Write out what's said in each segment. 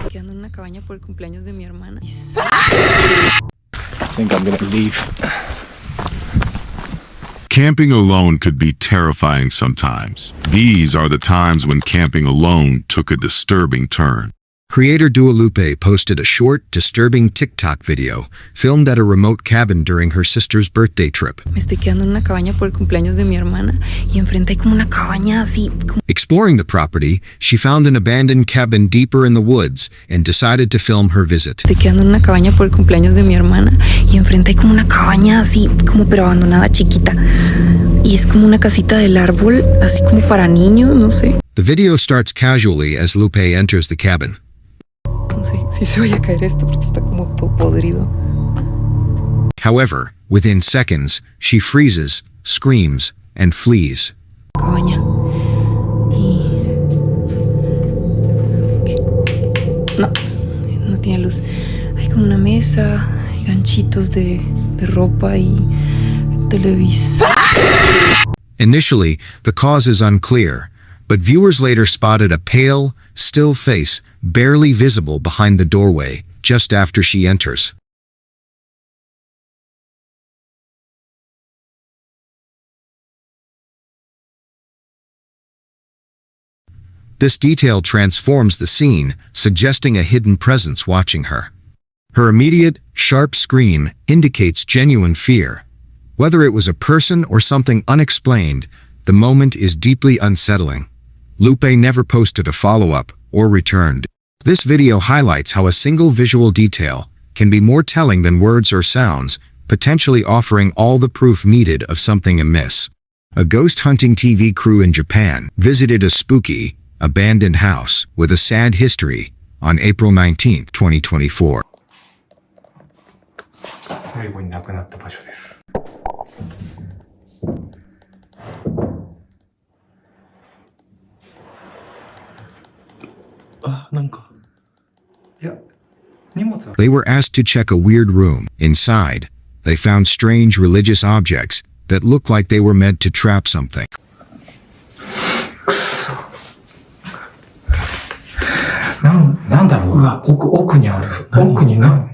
Quedando en una cabaña por el cumpleaños de mi hermana. I think I'm gonna leave. Camping alone could be terrifying sometimes. These are the times when camping alone took a disturbing turn. Creator Dua Lupe posted a short, disturbing TikTok video filmed at a remote cabin during her sister's birthday trip. Me estoy quedando en una cabaña por el cumpleaños de mi hermana y enfrente hay como una cabaña así. Exploring the property, she found an abandoned cabin deeper in the woods and decided to film her visit. Estoy quedando en una cabaña por el cumpleaños de mi hermana y enfrente hay como una cabaña así, como pero abandonada, chiquita. Y es como una casita del árbol, así como para niños, no sé. The video starts casually as Lupe enters the cabin. No sé si se vaya a caer esto porque está como todo podrido. However, within seconds, she freezes, screams, and flees. Cabaña. Y... No tiene luz. Hay como una mesa, hay ganchitos de ropa y televisor. Initially, the cause is unclear, but viewers later spotted a pale, still face barely visible behind the doorway just after she enters. This detail transforms the scene, suggesting a hidden presence watching her. Her immediate, sharp scream indicates genuine fear. Whether it was a person or something unexplained, the moment is deeply unsettling. Lupe never posted a follow-up or returned. This video highlights how a single visual detail can be more telling than words or sounds, potentially offering all the proof needed of something amiss. A ghost hunting TV crew in Japan visited a spooky, abandoned house with a sad history on April 19, 2024. 最後に亡くなった場所です。They were asked to check a weird room. Inside, they found strange religious objects that looked like they were meant to trap something. なんだろう。うわ、奥にあるぞ。奥に何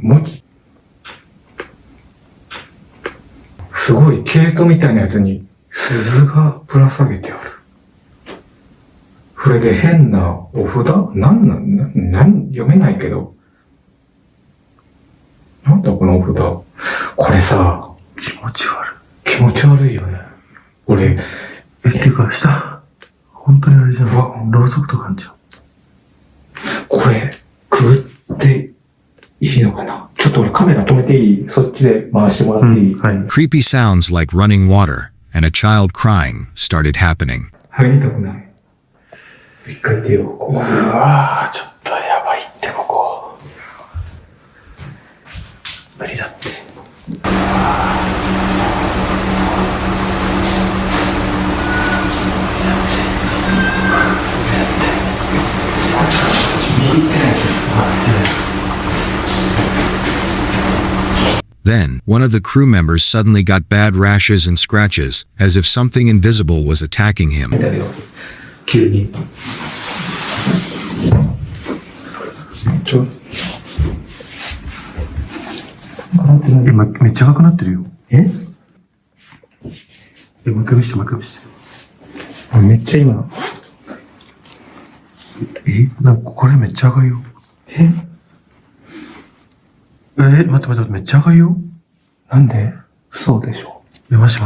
文字。すごい、毛糸みたいなやつに鈴がぶら下げてある。それで変なお札読めないけど。なんだこのお札。これさ、気持ち悪いよね。俺、ていうか、本当にあれじゃん。ろうそくとかあんじゃん。これ、くぐっていいのかな？ちょっと俺カメラ止めていい？そっちで回してもらっていい？はい。Creepy sounds like running water and a child crying started happening. 入りたくない。一回出よう。うわぁ、ちょっとやばいって、ここ。無理だって。Then, one of the crew members suddenly got bad rashes and scratches, as if something invisible was attacking him. 急に。めっちゃ赤くなってるよ。もう一回見して、もう一回見して。めっちゃ今。なんかこれめっちゃ赤いよ。待って、めっちゃ赤いよ。なんで？そうでしょ。マジ。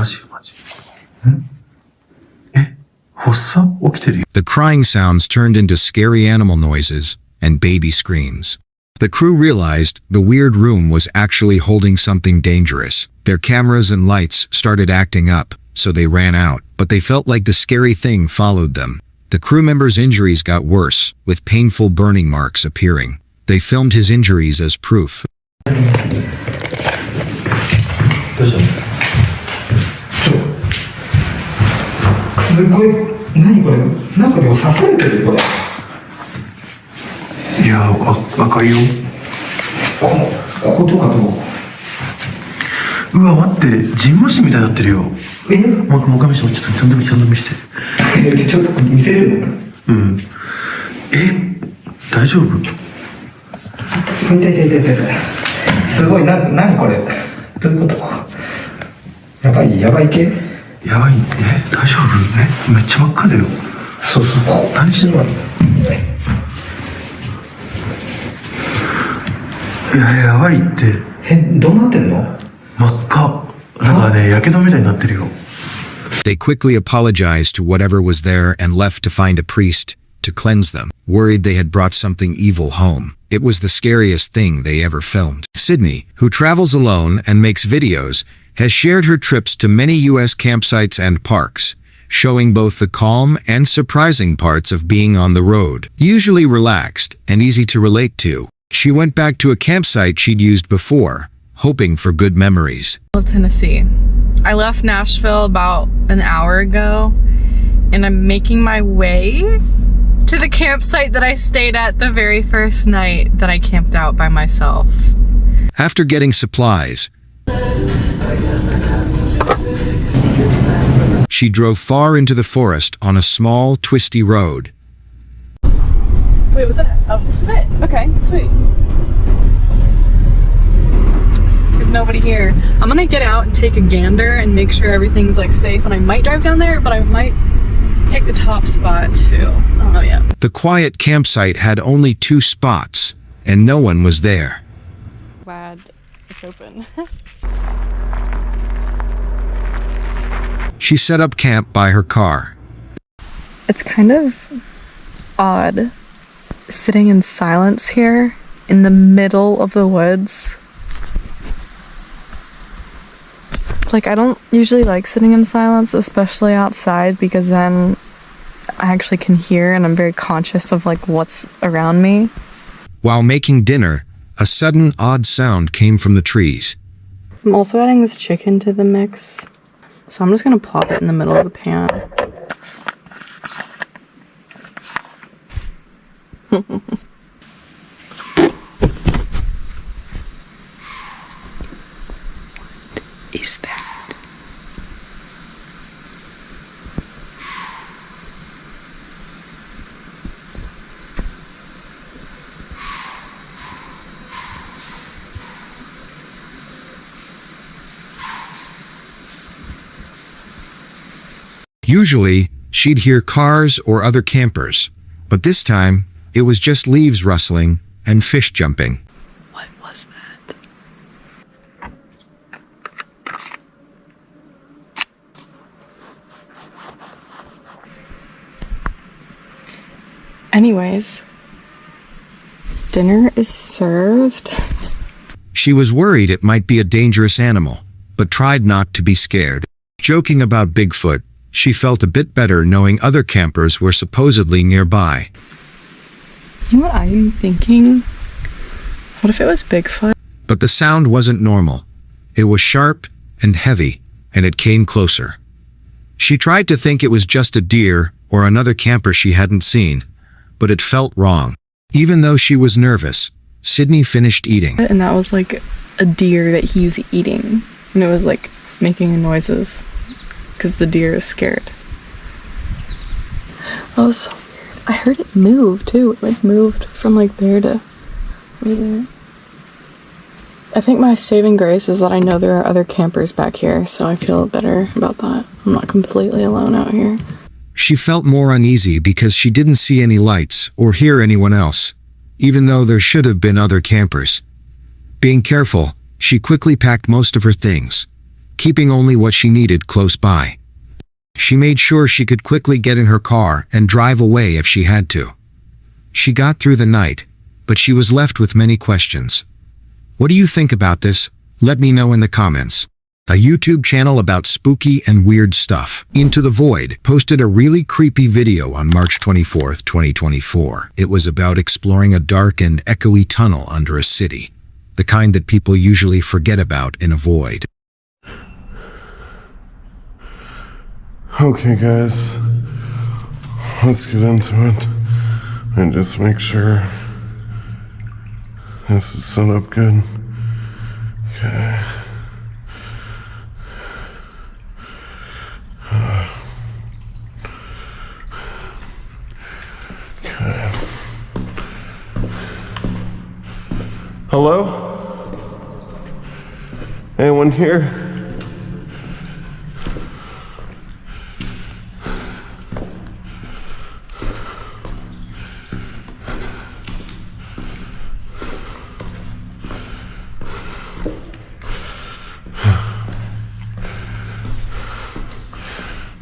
発作？起きてるよ。The crying sounds turned into scary animal noises and baby screams. The crew realized the weird room was actually holding something dangerous. Their cameras and lights started acting up, so they ran out, but they felt like the scary thing followed them. The crew member's injuries got worse, with painful burning marks appearing. They filmed his injuries as proof. すごい、何これ、なんかでも刺されてるこれ。いや、赤いよ。こことかどう？うわ、待って、ジンマシンみたいになってるよ。もう一回見せて、ちょっとちゃんと見せて。ちょっと見せれるの？うん。大丈夫？痛い。すごい、何これ？どういうこと？やばい系？やばい、大丈夫？めっちゃ真っ赤だよ。そう。何してんの？やばいって。どうなってんの？真っ赤。なんかね、やけどみたいになってるよ。They quickly apologized to whatever was there and left to find a priest to cleanse them, worried they had brought something evil home. It was the scariest thing they ever filmed. Sydney, who travels alone and makes videos, has shared her trips to many US campsites and parks, showing both the calm and surprising parts of being on the road. Usually relaxed and easy to relate to, she went back to a campsite she'd used before, hoping for good memories. Tennessee. I left Nashville about an hour ago, and I'm making my way to the campsite that I stayed at the very first night that I camped out by myself. After getting supplies, she drove far into the forest on a small, twisty road. Wait, was that? Oh, this is it. Okay, sweet. There's nobody here. I'm gonna get out and take a gander and make sure everything's like safe, and I might drive down there, but I might take the top spot too. I don't know yet. The quiet campsite had only 2 spots, and no one was there. Glad it's open. She set up camp by her car. It's kind of odd sitting in silence here in the middle of the woods. It's like I don't usually like sitting in silence, especially outside, because then I actually can hear and I'm very conscious of like what's around me. While making dinner, a sudden odd sound came from the trees. I'm also adding this chicken to the mix, so I'm just gonna plop it in the middle of the pan. Is that? Usually, she'd hear cars or other campers, but this time, it was just leaves rustling and fish jumping. What was that? Anyways, dinner is served. She was worried it might be a dangerous animal, but tried not to be scared. Joking about Bigfoot, she felt a bit better knowing other campers were supposedly nearby. You know what I'm thinking? What if it was Bigfoot? But the sound wasn't normal. It was sharp and heavy, and it came closer. She tried to think it was just a deer or another camper she hadn't seen, but it felt wrong. Even though she was nervous, Sydney finished eating. And that was like a deer that he was eating, and it was like making noises because the deer is scared. That was so weird. I heard it move too. It like moved from like there to over there. I think my saving grace is that I know there are other campers back here, so I feel better about that. I'm not completely alone out here. She felt more uneasy because she didn't see any lights or hear anyone else, even though there should have been other campers. Being careful, she quickly packed most of her things, keeping only what she needed close by. She made sure she could quickly get in her car and drive away if she had to. She got through the night, but she was left with many questions. What do you think about this? Let me know in the comments. A YouTube channel about spooky and weird stuff, Into the Void, posted a really creepy video on March 24th, 2024. It was about exploring a dark and echoey tunnel under a city, the kind that people usually forget about in a void. Okay guys, let's get into it and just make sure this is set up good. Okay. Hello? Anyone here?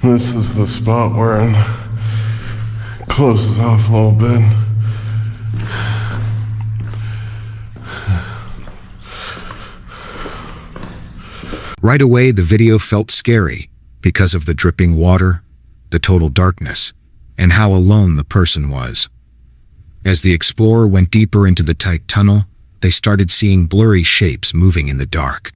This is the spot where it closes off a little bit. Right away, the video felt scary because of the dripping water, the total darkness, and how alone the person was. As the explorer went deeper into the tight tunnel, they started seeing blurry shapes moving in the dark.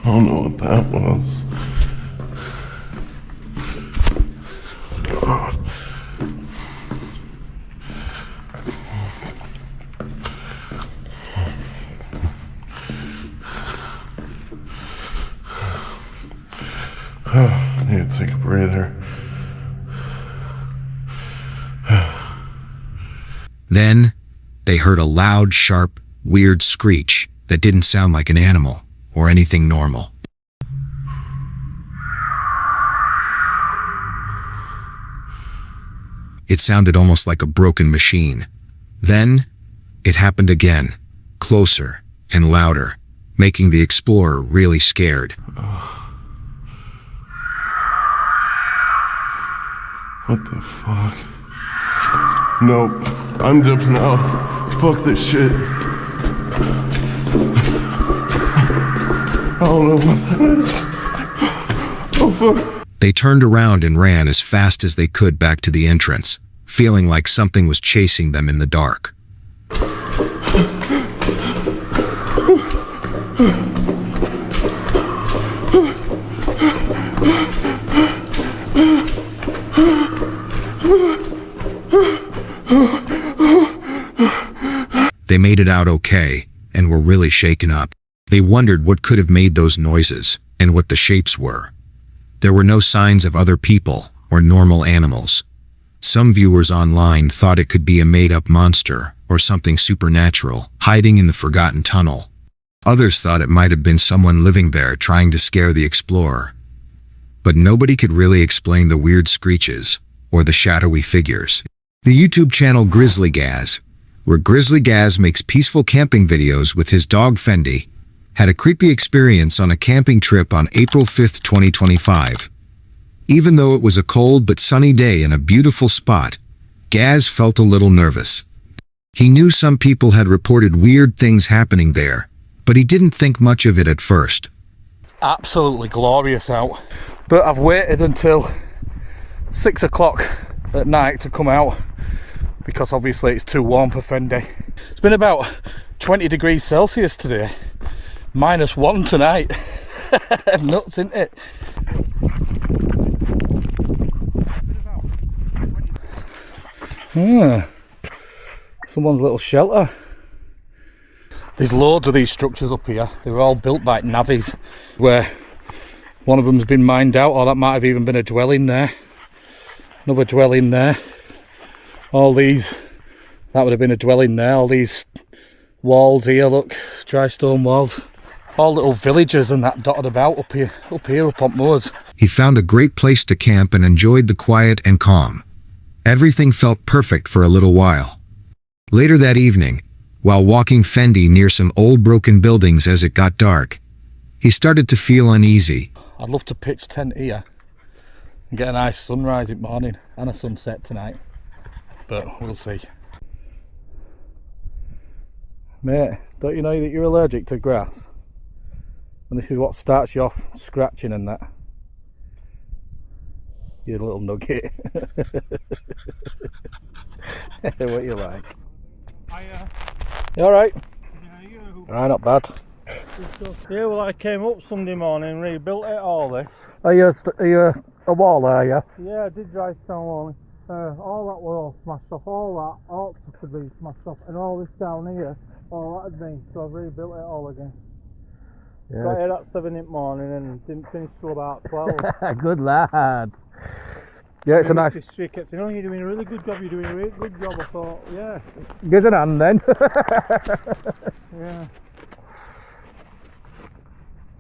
I don't know what that was. I need to take a breather. Then, they heard a loud, sharp, weird screech that didn't sound like an animal or anything normal. It sounded almost like a broken machine. Then, it happened again, closer and louder, making the explorer really scared. What the fuck? Nope. I'm dipping out. Fuck this shit. I don't know what that is. Oh fuck. They turned around and ran as fast as they could back to the entrance, feeling like something was chasing them in the dark. They made it out okay and were really shaken up. They wondered what could have made those noises and what the shapes were. There were no signs of other people or normal animals. Some viewers online thought it could be a made-up monster or something supernatural hiding in the forgotten tunnel. Others thought it might have been someone living there trying to scare the explorer. But nobody could really explain the weird screeches or the shadowy figures. The YouTube channel Grizzly Gaz, where Grizzly Gaz makes peaceful camping videos with his dog Fendi, had a creepy experience on a camping trip on April 5th, 2025. Even though it was a cold but sunny day in a beautiful spot, Gaz felt a little nervous. He knew some people had reported weird things happening there, but he didn't think much of it at first. Absolutely glorious out, but I've waited until 6 o'clock at night to come out because obviously it's too warm for Fendi. It's been about 20 degrees Celsius today, -1 tonight. Nuts, isn't it? Someone's little shelter. There's loads of these structures up here. They were all built by navvies, where one of them's been mined out, or that might have even been a dwelling there. Another dwelling there. All these, that would have been a dwelling there. All these walls here, look, dry stone walls. All little villages and that dotted about up here up on moors. He found a great place to camp and enjoyed the quiet and calm. Everything felt perfect for a little while. Later that evening, while walking Fendi near some old broken buildings as it got dark, he started to feel uneasy. I'd love to pitch tent here and get a nice sunrise in the morning and a sunset tonight, but we'll see. Mate, don't you know that you're allergic to grass? And this is what starts you off scratching and that. You little nugget. What you like? You alright? Yeah, you. Alright, not bad. Yeah, well, I came up Sunday morning and rebuilt it all this. Are you a wall, are you? Yeah, I did dry stone walling. All that were all smashed off, all that ought to be smashed off, and all this down here, all that had been, so I've rebuilt it all again. Got here at 7 in the morning and didn't finish till about 12. Good lad. Yeah, it's a nice... She kept saying, oh, you're doing a really good job, you're doing a really good job. I thought, yeah. Give us an hand then. Yeah.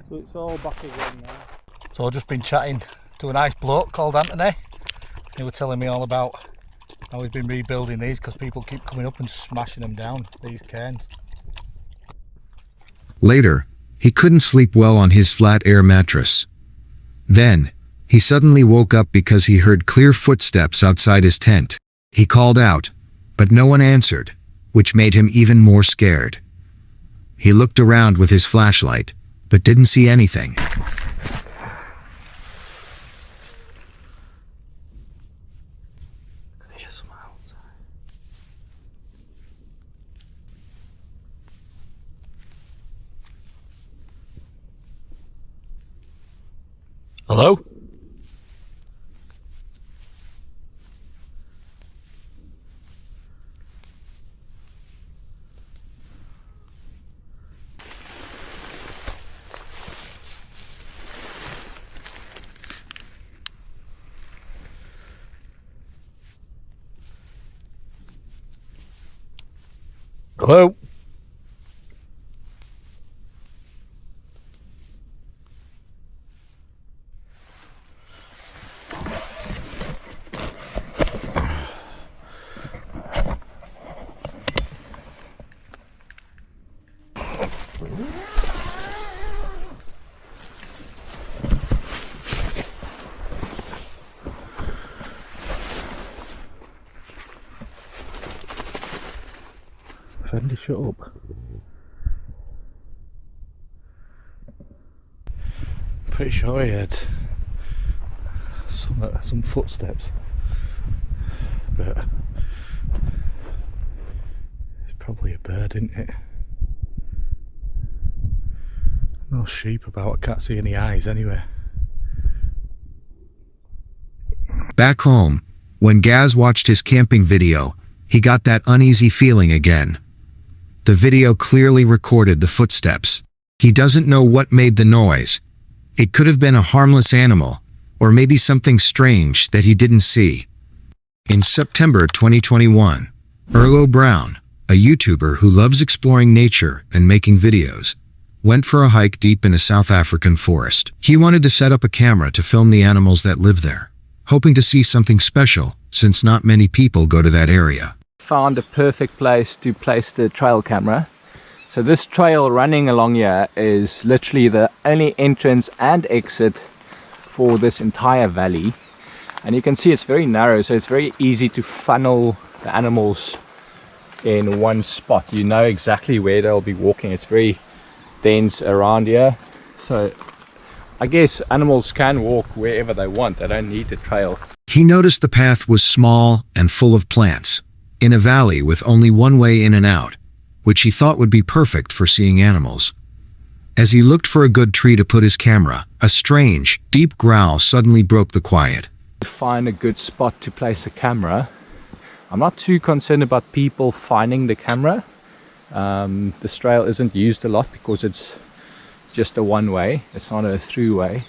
So it's all back again now. So I've just been chatting to a nice bloke called Anthony. He was telling me all about how he's been rebuilding these because people keep coming up and smashing them down, these cairns. Later, he couldn't sleep well on his flat air mattress. Then, he suddenly woke up because he heard clear footsteps outside his tent. He called out, but no one answered, which made him even more scared. He looked around with his flashlight, but didn't see anything. Hello? Hello? Fendi, shut up. Pretty sure he had some footsteps, but it's probably a bird, isn't it? No sheep about, I can't see any eyes anyway. Back home, when Gaz watched his camping video, he got that uneasy feeling again. The video clearly recorded the footsteps. He doesn't know what made the noise. It could have been a harmless animal, or maybe something strange that he didn't see. In September 2021, Erlo Brown, a YouTuber who loves exploring nature and making videos, went for a hike deep in a South African forest. He wanted to set up a camera to film the animals that live there, hoping to see something special since not many people go to that area. Found a perfect place to place the trail camera. So this trail running along here is literally the only entrance and exit for this entire valley, and you can see it's very narrow, so it's very easy to funnel the animals in one spot. You know exactly where they'll be walking. It's very dense around here, so I guess animals can walk wherever they want. They don't need the trail. He noticed the path was small and full of plants, in a valley with only one way in and out, which he thought would be perfect for seeing animals. As he looked for a good tree to put his camera, a strange, deep growl suddenly broke the quiet. To find a good spot to place the camera, I'm not too concerned about people finding the camera. This trail isn't used a lot because it's just a one-way, it's not a through-way.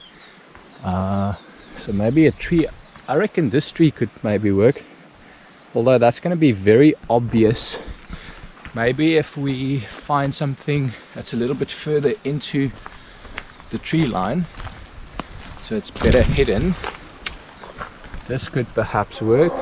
So maybe a tree, I reckon this tree could maybe work. Although that's going to be very obvious. Maybe if we find something that's a little bit further into the tree line, so it's better hidden, this could perhaps work.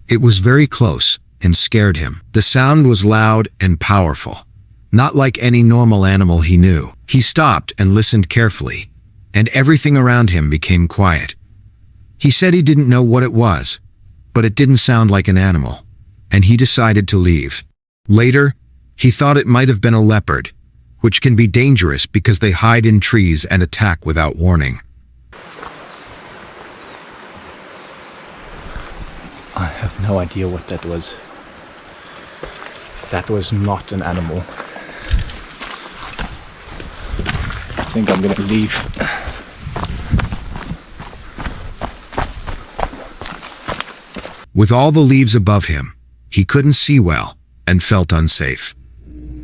It was very close and scared him. The sound was loud and powerful, not like any normal animal he knew. He stopped and listened carefully, and everything around him became quiet. He said he didn't know what it was, but it didn't sound like an animal, and he decided to leave. Later, he thought it might have been a leopard, which can be dangerous because they hide in trees and attack without warning. I have no idea what that was. That was not an animal. I think I'm gonna leave. With all the leaves above him, he couldn't see well and felt unsafe.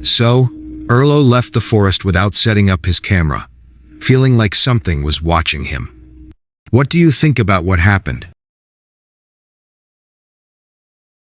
So, Erlo left the forest without setting up his camera, feeling like something was watching him. What do you think about what happened?